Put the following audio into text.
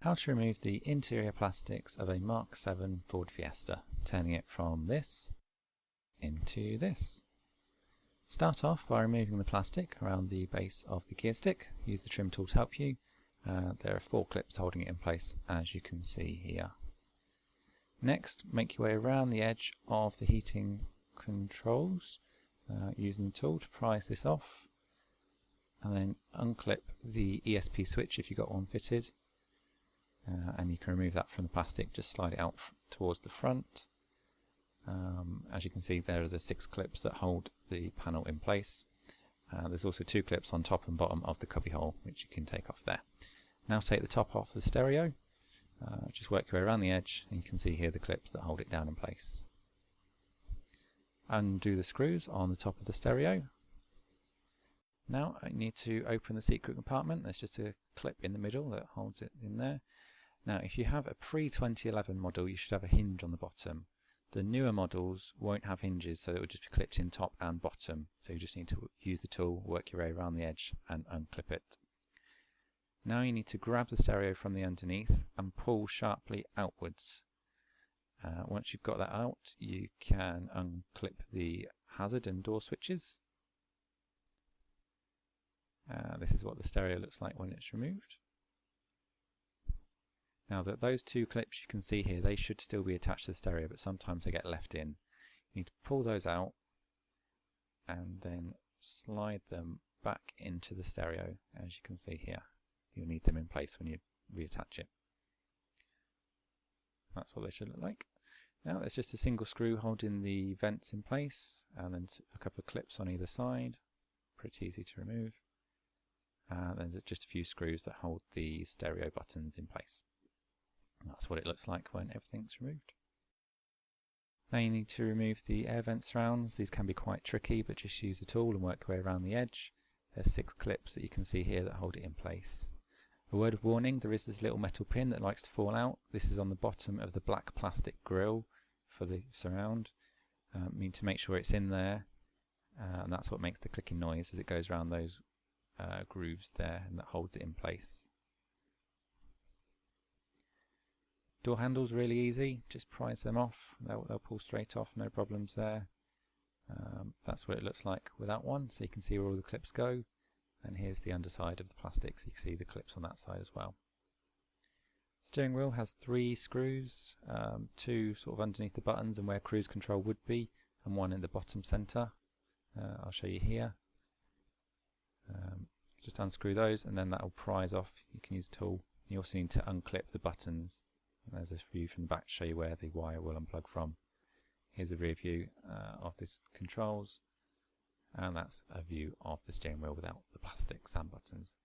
How to remove the interior plastics of a Mk7 Ford Fiesta, turning it from this into this. Start off by removing the plastic around the base of the gear stick. Use the trim tool to help you. There are 4 clips holding it in place, as you can see here. Next, make your way around the edge of the heating controls using the tool to prise this off, and then unclip the ESP switch if you've got one fitted. And you can remove that from the plastic, just slide it out towards the front. As you can see, there are the 6 clips that hold the panel in place. There's also 2 clips on top and bottom of the cubby hole, which you can take off there. Now take the top off the stereo, just work your way around the edge, and you can see here the clips that hold it down in place. Undo the screws on the top of the stereo. Now I need to open the secret compartment. There's just a clip in the middle that holds it in there. Now if you have a pre-2011 model, you should have a hinge on the bottom. The newer models won't have hinges, so it will just be clipped in top and bottom. So you just need to use the tool, work your way around the edge and unclip it. Now you need to grab the stereo from the underneath and pull sharply outwards. Once you've got that out, you can unclip the hazard and door switches. This is what the stereo looks like when it's removed. Now those 2 clips you can see here, they should still be attached to the stereo, but sometimes they get left in. You need to pull those out and then slide them back into the stereo, as you can see here. You'll need them in place when you reattach it. That's what they should look like. Now there's just a single screw holding the vents in place, and then a couple of clips on either side. Pretty easy to remove. There's just a few screws that hold the stereo buttons in place. And that's what it looks like when everything's removed. Now you need to remove the air vent surrounds. These can be quite tricky, but just use the tool and work your way around the edge. There's 6 clips that you can see here that hold it in place. A word of warning, there is this little metal pin that likes to fall out. This is on the bottom of the black plastic grill for the surround. You need to make sure it's in there, and that's what makes the clicking noise as it goes around those grooves there, and that holds it in place. Door handles really easy, just prise them off, they'll pull straight off, no problems there. That's what it looks like without one, so you can see where all the clips go, and here's the underside of the plastic, so you can see the clips on that side as well. Steering wheel has 3 screws, 2 sort of underneath the buttons and where cruise control would be, and 1 in the bottom centre. I'll show you here. Just unscrew those and then that will prise off. You can use a tool. You also need to unclip the buttons. And there's a view from the back to show you where the wire will unplug from. Here's a rear view of this controls, and that's a view of the steering wheel without the plastics and buttons.